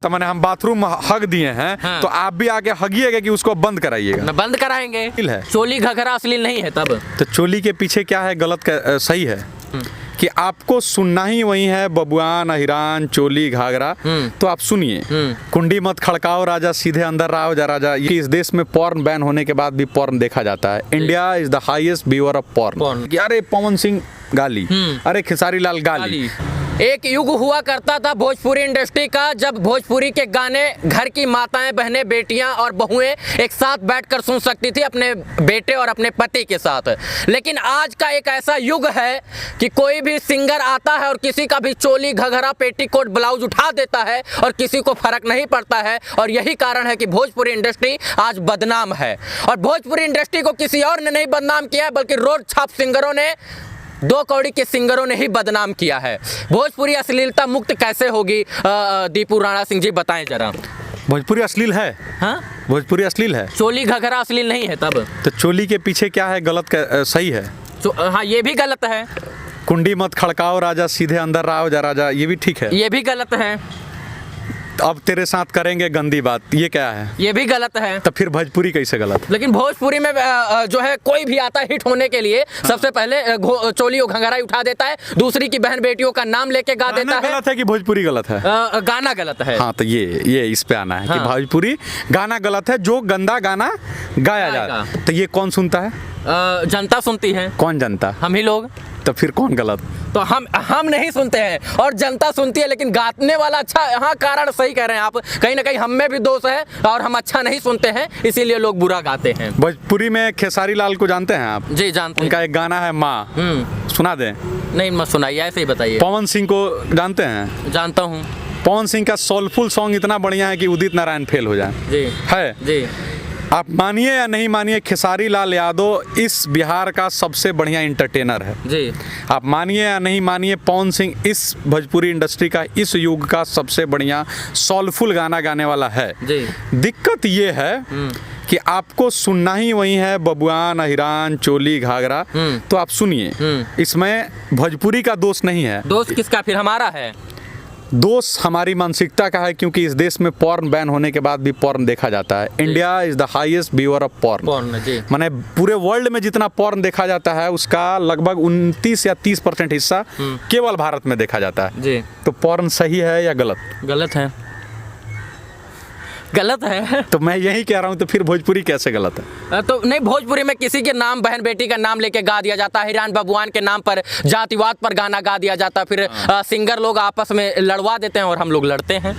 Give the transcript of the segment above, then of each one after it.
तो मैंने हम बाथरूम हग दिए हैं। हाँ। तो आप भी आके हगिएगा कि उसको बंद कराइएगा। मैं बंद कराएंगे। है चोली घघरा अश्लील नहीं है तब तो चोली के पीछे क्या है गलत सही है कि आपको सुनना ही वही है बबुआन अहिरान चोली घाघरा। तो आप सुनिए, कुंडी मत खड़काओ राजा सीधे अंदर आओ जा राजा। ये इस देश में पॉर्न बैन होने के बाद भी पॉर्न देखा जाता है। India is the highest viewer of porn. अरे पवन सिंह गाली, अरे खेसारी लाल गाली। एक युग हुआ करता था भोजपुरी इंडस्ट्री का, जब भोजपुरी के गाने घर की माताएं बहनें बेटियां और बहुएं एक साथ बैठकर सुन सकती थी अपने बेटे और अपने पति के साथ। लेकिन आज का एक ऐसा युग है कि कोई भी सिंगर आता है और किसी का भी चोली घघरा पेटीकोट ब्लाउज उठा देता है और किसी को फर्क नहीं पड़ता है। और यही कारण है कि भोजपुरी इंडस्ट्री आज बदनाम है। और भोजपुरी इंडस्ट्री को किसी और ने नहीं बदनाम किया है, बल्कि रोड छाप सिंगरों ने, दो कौड़ी के सिंगरों ने ही बदनाम किया है। भोजपुरी अश्लीलता मुक्त कैसे होगी, दीपू राणा सिंह जी बताएं जरा। भोजपुरी अश्लील है। हाँ, भोजपुरी अश्लील है। चोली घघरा अश्लील नहीं है तब तो चोली के पीछे क्या है गलत सही है। हाँ, ये भी गलत है। कुंडी मत खड़काओ राजा सीधे अंदर आओ जा राजा, ये भी ठीक है। ये भी गलत है। अब तेरे साथ करेंगे गंदी बात, ये क्या है। ये भी गलत है। तो फिर भोजपुरी कैसे गलत। लेकिन भोजपुरी में जो है कोई भी आता है हिट होने के लिए सबसे पहले चोली और घंघरा उठा देता है, दूसरी की बहन बेटियों का नाम लेके गा देता है। गलत है कि भोजपुरी गलत है। गाना गलत है। हाँ, तो ये इस पे आना है। हाँ। कि भोजपुरी गाना गलत है, जो गंदा गाना गाया जा रहा है। तो ये कौन सुनता है। जनता सुनती है। कौन जनता। हम ही लोग। तो फिर कौन गलत। तो हम नहीं सुनते हैं और जनता सुनती है, लेकिन गाने वाला अच्छा। हाँ, कारण सही कह रहे हैं आप। कहीं ना कहीं हम में भी दोष है और हम अच्छा नहीं सुनते हैं, इसीलिए लोग बुरा गाते हैं। भोजपुरी में खेसारी लाल को जानते हैं आप। जी जानते हैं। उनका एक गाना है माँ, सुना दें। नहीं मत सुनाइए, ऐसे ही बताइए। पवन सिंह को जानते हैं। जानता हूँ। पवन सिंह का सोलफुल सॉन्ग इतना बढ़िया है कि उदित नारायण फेल हो जाए। जी है जी। आप मानिए या नहीं मानिए, खेसारी लाल यादव इस बिहार का सबसे बढ़िया एंटरटेनर है जी। आप मानिए या नहीं मानिए, पवन सिंह इस भोजपुरी इंडस्ट्री का इस युग का सबसे बढ़िया सोलफुल गाना गाने वाला है जी। दिक्कत ये है कि आपको सुनना ही वही है बबुआन अहिरान चोली घाघरा। तो आप सुनिए, इसमें भोजपुरी का दोष नहीं है। दोष किसका फिर, हमारा है। दोष हमारी मानसिकता का है, क्योंकि इस देश में पॉर्न बैन होने के बाद भी पॉर्न देखा जाता है। India is the highest viewer of porn. माने पूरे वर्ल्ड में जितना पॉर्न देखा जाता है उसका लगभग 29 या 30% हिस्सा केवल भारत में देखा जाता है जी। तो पॉर्न सही है या गलत। गलत है। गलत है। तो मैं यही कह रहा हूँ, तो फिर भोजपुरी कैसे गलत है। तो नहीं, भोजपुरी में किसी के नाम बहन बेटी का नाम लेके गा दिया जाता है, हिरान बबुआन के नाम पर जातिवाद पर गाना गा दिया जाता है, फिर सिंगर लोग आपस में लड़वा देते हैं और हम लोग लड़ते हैं।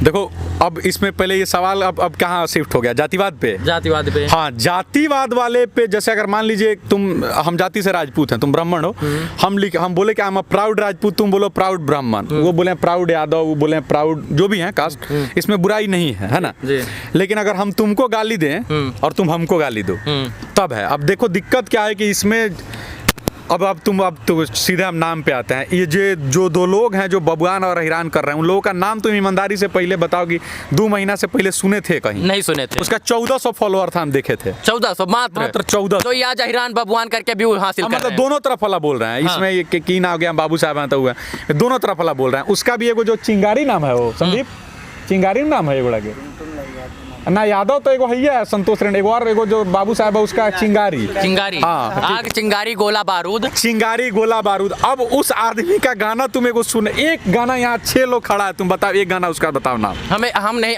देखो, अब इसमें पहले ये सवाल अब कहाँ शिफ्ट हो गया, जातिवाद पे। जातिवाद पे, हाँ, जातिवाद वाले पे। जैसे अगर मान लीजिए हम जाति से राजपूत हैं, तुम ब्राह्मण हो, हम बोले कि I am a proud Rajput, तुम बोलो प्राउड ब्राह्मण, वो बोले प्राउड यादव, वो बोले प्राउड जो भी है कास्ट, इसमें बुराई नहीं है ना। लेकिन अगर हम तुमको गाली दें और तुम हमको गाली दो, तब है। अब देखो दिक्कत क्या है कि इसमें अब तो सीधे हम नाम पे आते हैं। ये जो दो लोग हैं जो बबुआन और अहिरान कर रहे हैं, उन लोगों का नाम तुम ईमानदारी से पहले बताओ कि 2 महीना से पहले सुने थे कहीं। नहीं सुने थे। उसका 1400 फॉलोअर था, हम देखे थे। 1400 मात्र 1400। तो ये आज अहिरान बबुआन करके व्यू हासिल कर रहे हैं। मतलब दोनों तरफ वाला बोल रहे हैं। हाँ। इसमें की ना हो गया, बाबू साहब आता हुआ, दोनों तरफ वाला बोल रहे हैं। उसका भी एगो जो चिंगारी नाम है, वो संदीप चिंगारी नाम है एगोड़ा के ना, यादव तो एगो है संतोष रेड्डी, एगो जो बाबू साहब है उसका चिंगारी। हाँ, आग चिंगारी गोला बारूद। चिंगारी गोला बारूद। अब उस आदमी का गाना तुम एगो सुन, एक गाना, यहाँ 6 लोग खड़ा है, तुम बताओ एक गाना उसका बताओ नाम।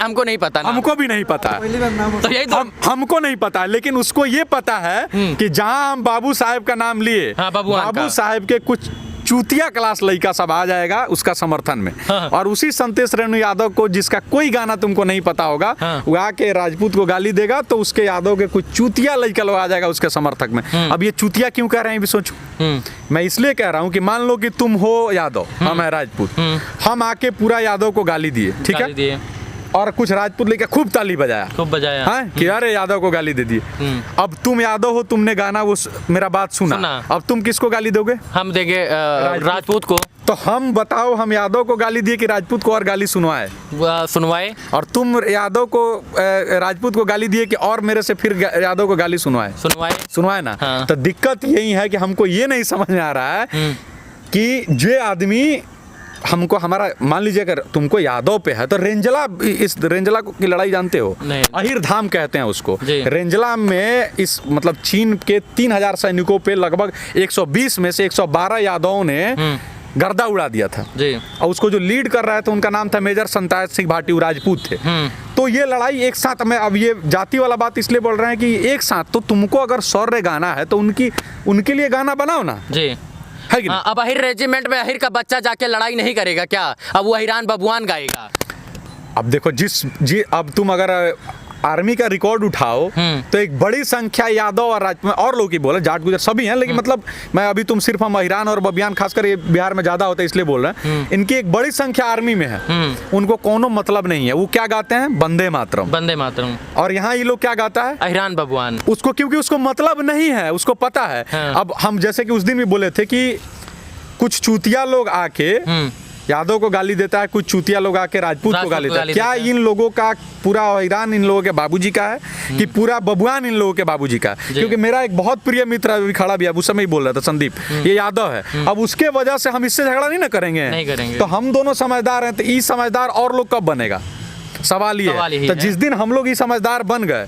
हमको नहीं पता। हमको भी नहीं पता तो यही तो हमको नहीं पता, लेकिन उसको ये पता है कि जहाँ हम बाबू साहब का नाम लिए, बाबू साहब के कुछ चूतिया क्लास लड़का सब आ जाएगा उसका समर्थन में। हाँ। और उसी संतोष रेणु यादव को, जिसका कोई गाना तुमको नहीं पता होगा, हाँ। वो आके राजपूत को गाली देगा, तो उसके यादव के कुछ चूतिया लड़का लोग आ जाएगा उसके समर्थक में। अब ये चूतिया क्यों कह रहे हैं भी सोचो। मैं इसलिए कह रहा हूँ कि मान लो कि तुम हो यादव, हम है राजपूत, हम आके पूरा यादव को गाली दिए, ठीक है, और कुछ राजपूत लेके खूब ताली बजाया हाँ, कि अरे यादव को गाली दे दी। अब तुम यादव हो, तुमने गाना वो मेरा बात सुना, अब तुम किसको गाली दोगे। हम देंगे राजपूत को। तो हम बताओ, हम यादव को गाली दिए कि राजपूत को और गाली सुनवाए। और तुम यादव को राजपूत को गाली दिए कि और मेरे से फिर यादव को गाली सुनवाए ना। हाँ। तो दिक्कत यही है कि हमको ये नहीं समझ में आ रहा है कि जो आदमी हमको हमारा मान लीजिए अगर तुमको यादव पे है तो रेंजला, इस रेंजला की लड़ाई जानते हो, अहिर धाम कहते हैं उसको। रेंजला में इस मतलब चीन के 3000 सैनिकों पे लगभग 120 में से 112 यादवों ने गर्दा उड़ा दिया था जी। और उसको जो लीड कर रहा है तो उनका नाम था मेजर संताय सिंह भाटी, राजपूत थे। तो ये लड़ाई एक साथ में, अब ये जाति वाला बात इसलिए बोल रहे हैं कि एक साथ, तो तुमको अगर शौर्य गाना है तो उनके लिए गाना बनाओ ना जी। है कि अब अहिर रेजिमेंट में अहिर का बच्चा जाके लड़ाई नहीं करेगा क्या? अब वो अहिरान बबुआन गाएगा। अब देखो अब तुम अगर आर्मी का रिकॉर्ड उठाओ तो एक बड़ी संख्या यादव और राजपूत और लोग ही बोले, जाट गुजर सभी हैं, लेकिन मतलब मैं अभी तुम सिर्फ हम अहिरान और बबियान खासकर ये बिहार में ज्यादा होता है इसलिए बोल रहे हैं। इनकी एक बड़ी संख्या आर्मी में है, उनको कोनो मतलब नहीं है। वो क्या गाते हैं? वंदे मातरम, वंदे मातरम। और यहाँ ये लोग क्या गाता है? अहिरान बबुआन। उसको क्योंकि उसको मतलब नहीं है, उसको पता है। अब हम जैसे कि उस दिन भी बोले थे कि कुछ चूतिया लोग आके यादव को गाली देता है, कुछ चूतिया लोग आके राजपूत को गाली देता है। क्या इन लोगों का पूरा अहिरान इन लोगों के बाबूजी का है कि पूरा बबुआन इन लोगों के बाबूजी का है? क्योंकि मेरा एक बहुत प्रिय मित्र अभी खड़ा भी है, उस समय ही बोल रहा था, संदीप, ये यादव है। अब उसके वजह से हम इससे झगड़ा नहीं करेंगे। तो हम दोनों समझदार हैं, तो ये समझदार और लोग कब बनेगा? सवाल ये है। तो जिस दिन हम लोग ही समझदार बन गए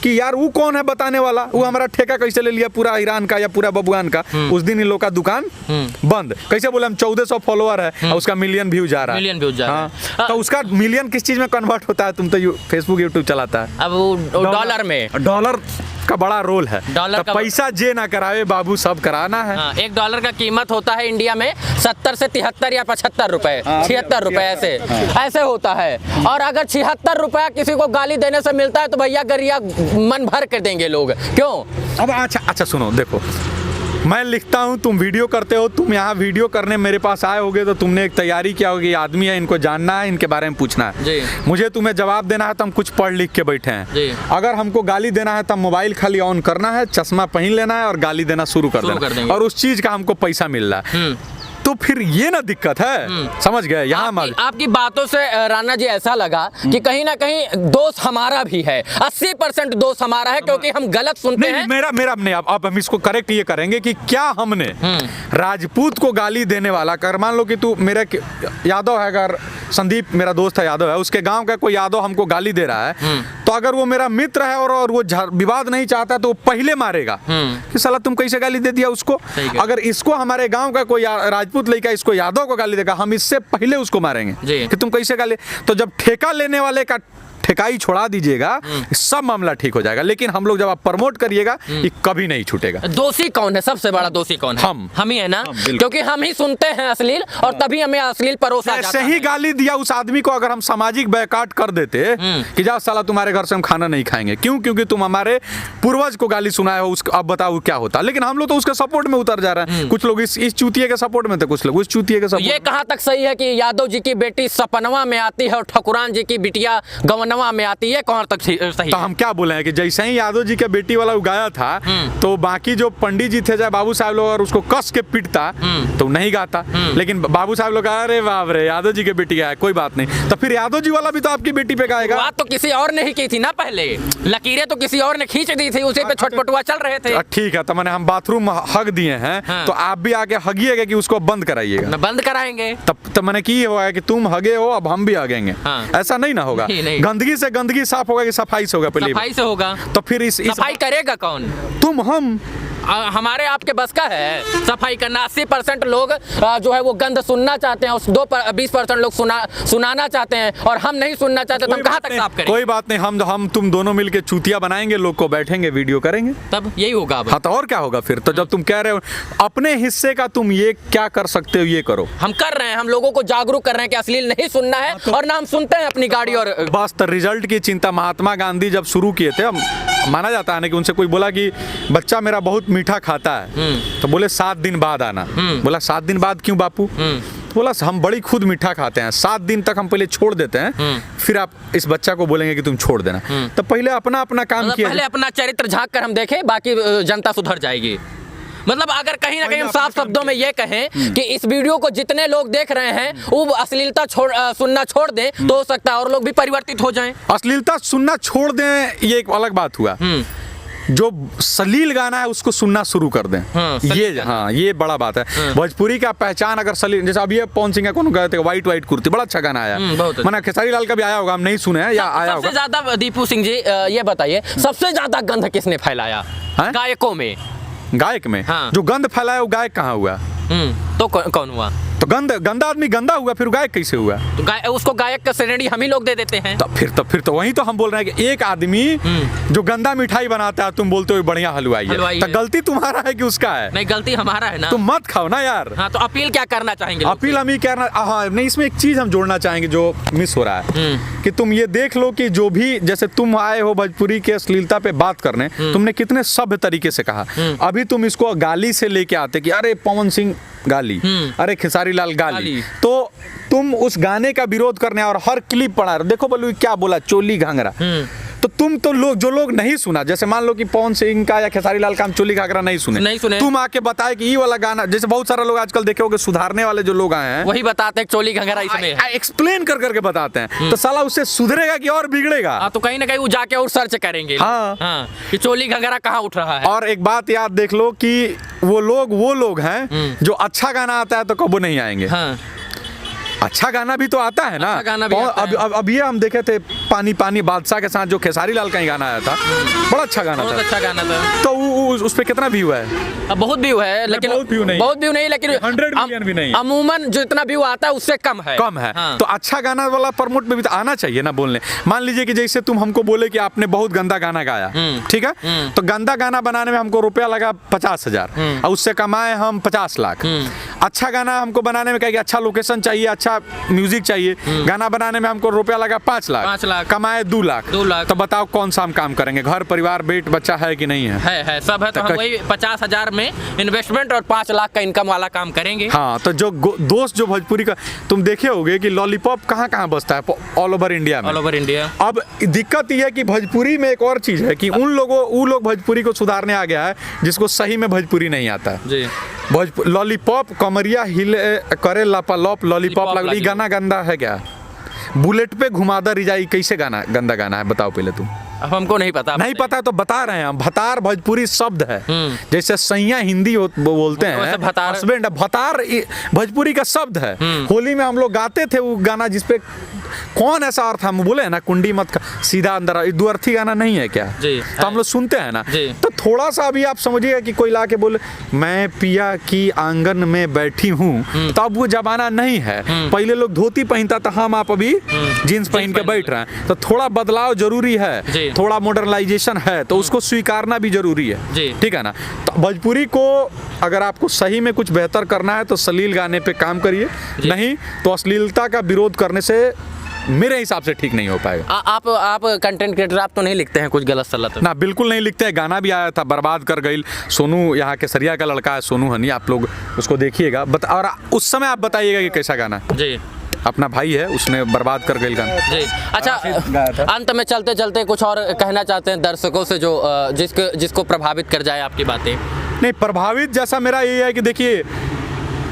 कि यार वो कौन है बताने वाला, वो हमारा ठेका कैसे ले लिया पूरा ईरान का या पूरा बबुआन का, उस दिन इन लोग का दुकान बंद। कैसे बोले? हम 1400 फॉलोअर है और उसका मिलियन व्यू जा रहा है। तो उसका मिलियन किस चीज में कन्वर्ट होता है? तुम तो फेसबुक यूट्यूब चलाता है। अब वो डॉलर में, डॉलर का बड़ा रोल है। डॉलर का पैसा जे ना करावे बाबू, सब कराना है। $1 का कीमत होता है इंडिया में 70 से 73 या 75 रुपए, 76 रुपए, ऐसे होता है। और अगर 76 रुपया किसी को गाली देने से मिलता है तो भैया गरिया मन भर कर देंगे लोग। क्यों? अब अच्छा सुनो, देखो मैं लिखता हूँ, तुम वीडियो करते हो, तुम यहाँ वीडियो करने मेरे पास आए होगे तो तुमने एक तैयारी किया होगी, आदमी है, इनको जानना है, इनके बारे में पूछना है जी। मुझे तुम्हें जवाब देना है तो हम कुछ पढ़ लिख के बैठे हैं जी। अगर हमको गाली देना है तो मोबाइल खाली ऑन करना है, चश्मा पहन लेना है और गाली देना शुरू कर देना, और उस चीज का हमको पैसा मिल रहा है। तो फिर ये ना दिक्कत है, समझ गए? यहाँ आपकी बातों से राणा जी ऐसा लगा कि कहीं ना कहीं दोष हमारा भी है, 80% दोष हमारा है, क्योंकि हम गलत सुनते हैं। मेरा नहीं, अब हम इसको करेक्ट ये करेंगे कि क्या हमने राजपूत को गाली देने वाला, कर मान लो कि तू मेरा यादव है, अगर संदीप मेरा दोस्त है यादव है, उसके गांव का कोई यादव हमको गाली दे रहा है, तो अगर वो मेरा मित्र है और वो विवाद नहीं चाहता तो वो पहले मारेगा कि साला तुम कैसे गाली दे दिया उसको। अगर इसको हमारे गांव का कोई राजपूत लड़का इसको यादव को गाली देगा, हम इससे पहले उसको मारेंगे कि तुम कैसे गाली। तो जब ठेका लेने वाले का ठेकाई छोड़ा दीजिएगा, सब मामला ठीक हो जाएगा। लेकिन हम लोग जब आप प्रमोट करिएगा, ये कभी नहीं छूटेगा। दोषी कौन है? सबसे बड़ा दोषी कौन है? हम ही है ना, क्योंकि हम ही सुनते हैं अश्लील और तभी हमें अश्लील परोसा जाता है। ऐसे ही गाली दिया उस आदमी को अगर हम सामाजिक बैकाट कर देते कि जाओ साला तुम्हारे घर से हम खाना नहीं खाएंगे, क्यों? क्योंकि तुम हमारे पूर्वज को गाली सुनाए हो, अब बताओ क्या होता। लेकिन हम लोग तो उसके सपोर्ट में उतर जा रहे हैं। कुछ लोग इस चूतिये के सपोर्ट में थे, कुछ लोग उस चूतिये के सपोर्ट। ये कहाँ तक सही है कि यादव जी की बेटी सपनवा में आती है और ठकुरान जी की बिटिया गवनवा में आती है? तक सही? तो हम क्या बोले हैं कि जैसे ही यादव जी के बेटी वाला उगाया था तो बाकी जो पंडित जी थे, चाहे बाबू साहब लोग, और उसको कस के पीटता तो नहीं गाता। लेकिन बाबू साहब लोग अरे बाप रे यादव जी के बेटी गाया, कोई बात नहीं। तो फिर यादव जी वाला भी तो आपकी बेटी पे गाएगा। बात तो किसी और ने ही की थी ना, पहले लकीरें तो किसी और ने खींच दी थी, उसी पे छटपटुआ चल रहे थे। ठीक है, तो मैंने हम बाथरूम हग दिए हैं, तो आप भी आके हगिएगा कि उसको बंद कराइएगा। बंद कराएंगे। तब मैंने की हुआ है कि तुम हगे हो, अब हम भी हगेंगे। ऐसा नहीं ना होगा। गंदगी से गंदगी साफ होगा कि सफाई से होगा? पहले सफाई से होगा। तो फिर इस सफाई करेगा कौन? तुम, हम। हमारे आपके बस का है सफाई करना? 80% लोग जो है वो गंद सुनना चाहते हैं, उस 20% लोग सुनाना चाहते हैं, और हम नहीं सुनना चाहते, तो हम कहाँ तक साफ करें? कोई बात नहीं, हम तुम दोनों मिलके चूतिया बनाएंगे, लोग को बैठेंगे, वीडियो करेंगे, तब यही होगा। हाँ, तो और क्या होगा फिर? तो जब तुम कह रहे हो अपने हिस्से का तुम ये क्या कर सकते हो, ये करो। हम कर रहे हैं, हम लोगों को जागरूक कर रहे हैं कि अश्लील नहीं सुनना है, और ना हम सुनते हैं अपनी गाड़ी। और बस तो रिजल्ट की चिंता महात्मा गांधी जब शुरू किए थे, माना जाता है ना कि उनसे कोई बोला कि बच्चा मेरा बहुत मीठा खाता है, तो बोले 7 दिन बाद आना। बोला 7 दिन बाद क्यों बापू? बोला हम बड़ी खुद मीठा खाते हैं, 7 दिन तक हम पहले छोड़ देते हैं, फिर आप इस बच्चा को बोलेंगे कि तुम छोड़ देना। तो पहले अपना काम किया, पहले अपना चरित्र झांक कर हम देखें, बाकी जनता सुधर जाएगी। मतलब अगर कहीं ना कहीं हम साफ शब्दों में ये कहें कि इस वीडियो को जितने लोग देख रहे हैं वो अश्लीलता सुनना छोड़ दें, तो हो सकता है और लोग भी परिवर्तित हो जाएं। अश्लीलता सुनना छोड़ दें, ये एक अलग बात हुआ। जो सलील गाना है उसको सुनना शुरू कर दें। ये बड़ा बात है। भोजपुरी का पहचान अगर सलील, जैसे अभी पवन सिंह का कौन गए थे व्हाइट व्हाइट कुर्ती, बड़ा अच्छा गाना आया। मैंने खेसारी लाल का भी आया होगा, हम नहीं सुने हैं या आया होगा। सबसे ज्यादा दीपू सिंह जी ये बताइए, सबसे ज्यादा गंध किसने फैलाया गायकों में? गायक में जो गंध फैलाया वो गायक कहाँ हुआ? तो कौन हुआ? तो गंदा आदमी गंदा हुआ, फिर गायक कैसे हुआ? तो उसको गायक का श्रेणी हम ही लोग दे देते हैं। तो फिर तो वही तो हम बोल रहे हैं कि एक आदमी जो गंदा मिठाई बनाता है, तुम बोलते हो बढ़िया हलवाई है, तो गलती तुम्हारा है कि उसका है? नहीं, गलती हमारा है ना। तुम मत खाओ ना यार। हाँ, तो अपील क्या करना चाहेंगे? अपील हम ही करना, हाँ नहीं, इसमें एक चीज हम जोड़ना चाहेंगे जो मिस हो रहा है, कि तुम ये देख लो कि जो भी, जैसे तुम आए हो भोजपुरी के अश्लीलता पे बात करने, तुमने कितने सभ्य तरीके से कहा। अभी तुम इसको गाली से लेके आते कि अरे पवन सिंह गाली, अरे खेसारी लाल गाली, तो तुम उस गाने का विरोध करने और हर क्लिप पढ़ा रहे। देखो बोलो क्या बोला, चोली घाघरा। तो तुम तो जो लोग नहीं सुना, जैसे मान लो कि पवन सिंह का या खेसारी लाल का हम चोली घाघरा नहीं सुने, तुम आके बताए कि ये वाला गाना, जैसे बहुत सारे लोग आजकल देखे होगे सुधारने वाले जो लोग आए हैं वही बताते हैं चोली घाघरा इसमें है, एक्सप्लेन कर करके बताते हैं। तो साला उससे सुधरेगा कि और बिगड़ेगा? तो कहीं ना कहीं वो जाके और सर्च करेंगे कि चोली घाघरा कहाँ उठ रहा है। और एक बात याद देख लो कि वो लोग हैं जो अच्छा गाना आता है तो कबो नहीं आएंगे। अच्छा गाना भी तो आता है ना। अब ये हम देखे थे पानी पानी बादशाह के साथ जो खेसारी लाल का ही गाना आया था, बड़ा अच्छा गाना था। अच्छा गाना था। तो उस पे कितना व्यू है? बहुत व्यू है, लेकिन बहुत व्यू नहीं, लेकिन 100 मिलियन भी नहीं। अमूमन जितना व्यू आता है उससे कम है। तो अच्छा गाना वाला प्रमोट में भी तो आना चाहिए ना बोलने। मान लीजिए कि जैसे तुम हमको बोले कि आपने बहुत गंदा गाना गाया, ठीक है, तो गंदा गाना बनाने में हमको रुपया लगा 50,000 और उससे कमाए हम 50 लाख। अच्छा गाना हमको बनाने में कहेगा अच्छा लोकेशन चाहिए, अच्छा म्यूजिक चाहिए, गाना बनाने में हमको रुपया लगा 5 लाख, कमाए 2 लाख। तो बताओ कौन सा हम काम करेंगे? घर परिवार बेट बच्चा है कि नहीं है? सब है। तो हम वही 50,000 में इन्वेस्टमेंट और 5 लाख का इनकम वाला काम करेंगे। हाँ, तो जो दोस्त जो भोजपुरी का तुम देखे होगे कि लॉलीपॉप कहाँ बजता है ऑल ओवर इंडिया में। अब दिक्कत यह है कि भोजपुरी में एक और चीज है कि वो लोग भोजपुरी को सुधारने आ गया है जिसको सही में भोजपुरी नहीं आता है। लॉलीपॉप कमरिया हिले करे लापालॉप लॉलीपॉप लगली, गाना गंदा है क्या? बुलेट पे घुमादा रिजाई कैसे गाना गंदा गाना है बताओ पहले तुम। हमको नहीं पता तो बता रहे हैं हम। भतार भोजपुरी शब्द है, जैसे सैया हिंदी बोलते हैं, हस्बैंड भतार भोजपुरी का शब्द है। होली में हम लोग गाते थे वो गाना जिसपे कौन ऐसा अर्थ हम बोले है ना, कुंडी मत का सीधा अंदर, द्व्यर्थी गाना नहीं है क्या? तो हम लोग सुनते हैं ना। तो थोड़ा सा अभी आप समझिएगा कि कोई ला के बोले मैं पिया की आंगन में बैठी हूँ, तो अब वो जमाना नहीं है। पहले लोग धोती पहनता था, हम आप अभी जींस पहन के बैठ रहे हैं। तो थोड़ा बदलाव जरूरी है, थोड़ा मॉडर्नाइजेशन है, तो उसको स्वीकारना भी जरूरी है, ठीक है ना। तो भोजपुरी को अगर आपको सही में कुछ बेहतर करना है तो सलील गाने पे काम करिए, नहीं तो अश्लीलता का विरोध करने से मेरे हिसाब से ठीक नहीं हो पाएगा। आप कंटेंट क्रिएटर, आप तो नहीं लिखते हैं कुछ गलत सलत? ना, बिल्कुल नहीं लिखते हैं। गाना भी आया था बर्बाद कर गई, सोनू यहाँ के सरिया का लड़का है सोनू हनी, आप लोग उसको देखिएगा। और उस समय आप बताइएगा कि कैसा गाना जी। अपना भाई है, उसने बर्बाद कर गई गाना जी। अच्छा, अंत में चलते चलते कुछ और कहना चाहते हैं दर्शकों से जो जिसको प्रभावित कर जाए आपकी बातें? नहीं, प्रभावित जैसा मेरा ये है कि देखिए,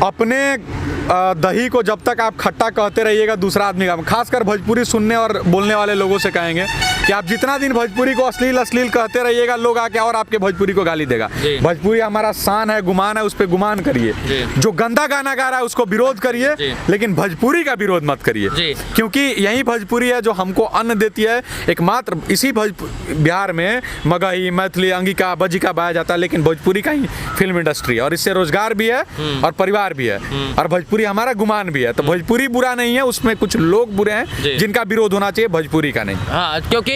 अपने दही को जब तक आप खट्टा कहते रहिएगा दूसरा आदमी का, खासकर भोजपुरी सुनने और बोलने वाले लोगों से कहेंगे कि आप जितना दिन भोजपुरी को अश्लील कहते रहिएगा, लोग आके और आपके भोजपुरी को गाली देगा। भोजपुरी हमारा शान है, गुमान है, उस पर गुमान करिए। जो गंदा गाना गा रहा है उसको विरोध करिए, लेकिन भोजपुरी का विरोध मत करिए, क्योंकि यही भोजपुरी है जो हमको अन्न देती है। एकमात्र इसी बिहार में मगही, मैथिली, अंगिका, बजिका बाया जाता है, लेकिन भोजपुरी का ही फिल्म इंडस्ट्री है और इससे रोजगार भी है और परिवार भी है और भोजपुरी हमारा गुमान भी है। तो भोजपुरी बुरा नहीं है, उसमें कुछ लोग बुरे हैं जिनका विरोध होना चाहिए, भोजपुरी का नहीं। हाँ, क्योंकि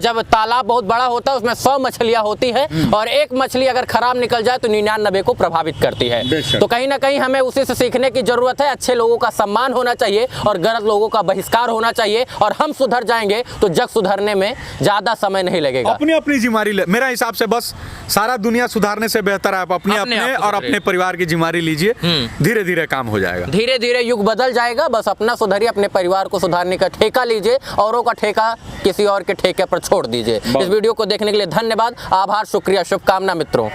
जब तालाब बहुत बड़ा होता है उसमें 100 मछलियां होती है और एक मछली अगर खराब निकल जाए तो 99 को प्रभावित करती है। तो कहीं ना कहीं हमें उसी से सीखने की जरूरत है। अच्छे लोगों का सम्मान होना चाहिए और गलत लोगों का बहिष्कार होना चाहिए, और हम सुधर जाएंगे तो जग सुधरने में ज्यादा समय नहीं लगेगा। अपनी जिम्मेदारी मेरा हिसाब से बस सारा दुनिया सुधारने से बेहतर है आप अपने और अपने परिवार की जिम्मेदारी लीजिए, धीरे धीरे काम हो जाएगा। धीरे धीरे युग बदल जाएगा। बस अपना सुधारिए, अपने परिवार को सुधारने का ठेका लीजिए, औरों का ठेका किसी और के ठेके पर छोड़ दीजिए। इस वीडियो को देखने के लिए धन्यवाद, आभार, शुक्रिया, शुभकामना मित्रों।